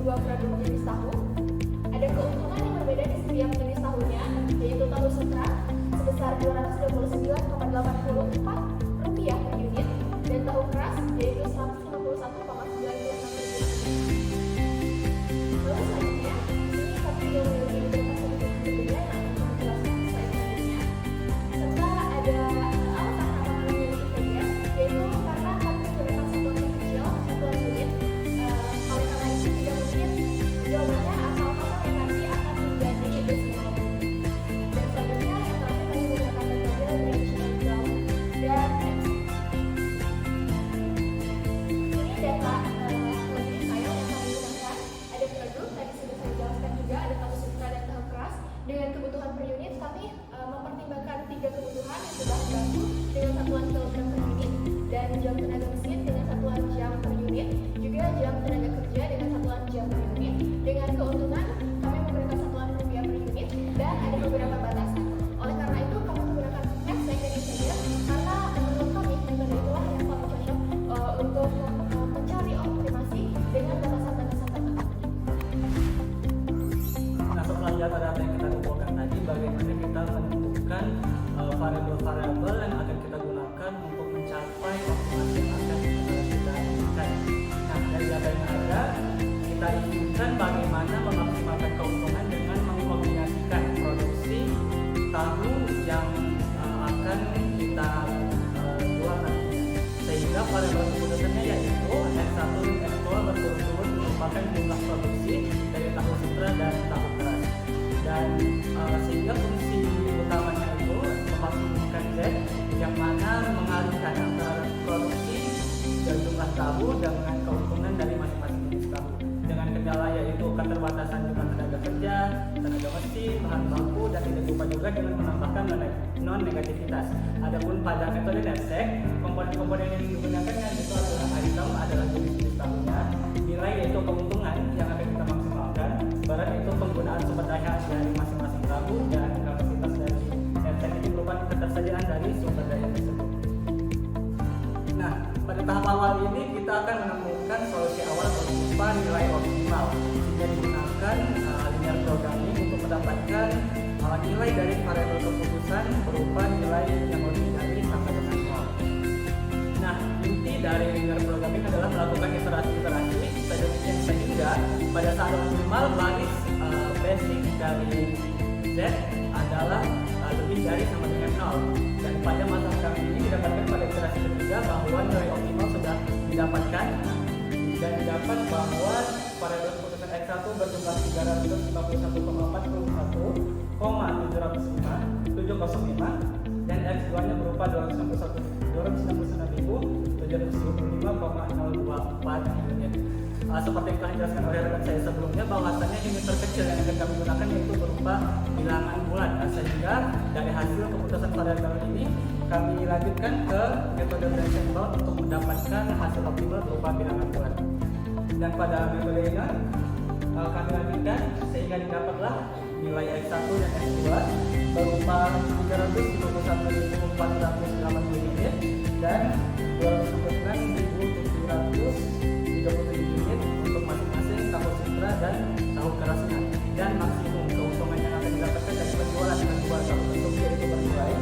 dua produk jenis tahu. Ada keuntungan yang berbeda di setiap jenis tahunya, yaitu tahu sutra sebesar Rp229,84 per unit dan tahu keras yaitu Rp151,96. Lalu selanjutnya, ini kami juga memiliki beberapa keuntungan berbeda yang akan kami jelaskan selanjutnya. Serta ada alasan kenapa kami memilih IPGS, yaitu karena kami menggunakan satuan kecil, satuan unit. Oleh karena itu tidak mungkin jawabannya asal kosong yang nanti akan menjadi desimal. Dan selanjutnya yang terakhir kami menggunakan metode range and bound dan ini data lagi saya yang kami gunakan. Ada produk tadi sudah saya jelaskan juga, ada tahu sutra dan tahu keras. Dengan kebutuhan per unit kami mempertimbangkan 3 kebutuhan, yaitu bahan baku dengan satuan kilogram per unit dan jam tenaga mesin dengan satuan jam per unit, juga jam tenaga kerja dengan satuan jam per unit. Dengan keuntungan kami menggunakan satuan rupiah per unit dan ada beberapa batasan. Oleh karena itu kami menggunakan Excel ini saja karena menurut kami metode itulah yang paling cocok untuk mencari optimasi dengan batasan-batasan tertentu. Nah, setelah data-data yang kita kumpulkan tadi, bagaimana kita menentukan variabel-variabel yang akan kita gunakan untuk mencapai optimasi yang akan kita inginkan. Nah, dari data yang ada, kita inginkan bagaimana memaksimalkan keuntungan dengan mengkombinasikan produksi tahu yang akan kita jual nantinya. Sehingga variabel keputusannya yaitu X1 dan X2 berturut-turut merupakan jumlah produksi dari tahu sutra dan tahu keras. Dan sehingga fungsi utamanya itu memaksimumkan Z yang mana mengalihkan antara produksi dan jumlah tahu dengan keuntungan dari masing-masing jenis tahu. Dengan kendala yaitu keterbatasan jumlah tenaga kerja, tenaga mesin, bahan baku, dan tidak lupa juga dengan menambahkan non-negativitas. Adapun pada metode NAPSEC, komponen-komponen yang digunakan itu adalah item, adalah jenis-jenis tahunya, nilai yaitu keuntungan yang akan kita maksimalkan, barat itu penggunaan sumber daya dari masing-masing tahu, dan kapasitas dari NAPSEC ini merupakan ketersediaan dari sumber daya tersebut. Nah, pada tahap awal ini kita akan menemukan solusi awal berupa nilai optimal, sehingga digunakan linear programming untuk mendapatkan nilai dari variabel keputusan berupa nilai yang lebih dari sampai dengan 0. Nah, inti dari linear programming adalah melakukan iterasi-iterasi sedemikian sehingga pada saat optimal baris basic dari Z adalah lebih dari sama dengan 0. Dan pada masa kami ini didapatkan pada iterasi ketiga bahwa nilai optimal sudah didapatkan dan didapat bahwa variabel keputusan X1 berjumlah 351,705 dan X2 nya berupa 269.725,024 unit. Seperti yang telah dijelaskan oleh rekan saya sebelumnya, bahwasannya unit terkecil yang akan kami gunakan yaitu berupa bilangan bulan. Sehingga dari hasil keputusan variabel ini kami lanjutkan ke metode range and bound untuk mendapatkan hasil optimal berupa bilangan bulan. Dan pada metode ini kami lanjutkan sehingga didapatlah nilai X1 dan X2 berupa 351.408 unit dan 269.737 unit untuk masing-masing tahu sutra dan tahu kerasnya. Dan maksimum keuntungan yang akan didapatkan dari penjualan dengan dua tahu tersebut yaitu bernilai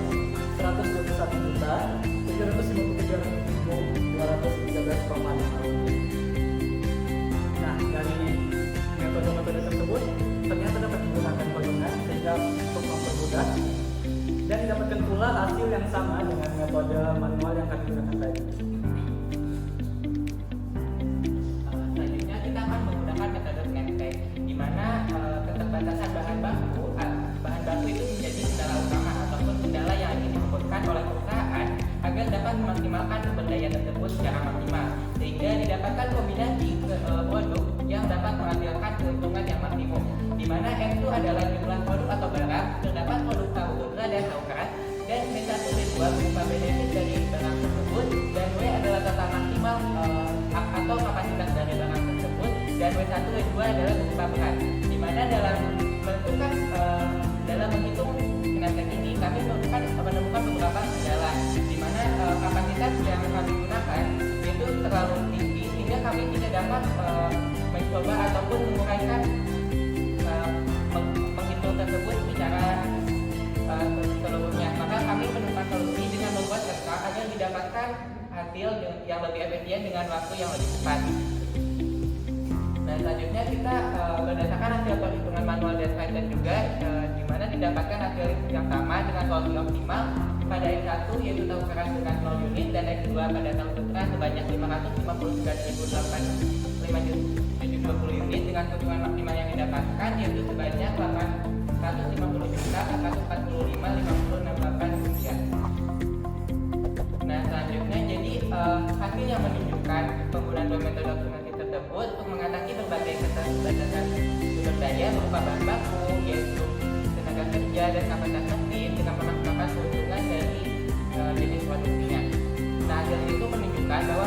121.753.213,5. Nah, dari metode-metode tersebut ternyata dapat digunakan golongan sehingga untuk mempermudah dan didapatkan pula hasil yang sama dengan metode manual yang kami gunakan tadi. Selanjutnya kita akan menggunakan metode snapback, di mana keterbatasan bahan baku itu menjadi kendala utama ataupun kendala yang ingin difokuskan oleh perusahaan agar dapat memaksimalkan sumber daya tersebut secara maksimal, sehingga didapatkan kombinasi produk yang dapat menghasilkan keuntungan yang maksimum, di mana M itu adalah jumlah produk atau barang, terdapat produk tahu sutra dan tahu keras, dan B1 B2 berupa benefit dari barang tersebut, dan W adalah total maksimal atau kapasitas dari barang tersebut, dan W1 W2 adalah berupa berat, di mana dalam menentukan dalam menghitung kenaikan ini kami menemukan beberapa kendala, di mana kapasitas yang kami gunakan itu terlalu tinggi sehingga kami tidak dapat mencoba ataupun menguraikan penghitung tersebut secara seluruhnya. Maka kami menemukan solusi dengan membuat SK agar didapatkan hasil yang lebih efisien dengan waktu yang lebih cepat. Nah, selanjutnya kita berdasarkan hasil perhitungan manual dan Python juga, di mana didapatkan hasil yang sama dengan solusi optimal pada X1 yaitu tahu keras dengan 0 unit dan X2 pada tahu putra sebanyak 559.805.720 unit dengan keuntungan maksimal yang didapatkan yaitu sebanyak 850.445.5068 rupiah. Nah, selanjutnya jadi hasil yang menunjukkan penggunaan dua metode optimasi tersebut untuk mengatasi berbagai keterbatasan sumber daya berupa bahan baku yaitu tenaga kerja dan kapasitas mesin dengan memaksimalkan keuntungan dari jenis produksinya. Nah, hasil itu menunjukkan bahwa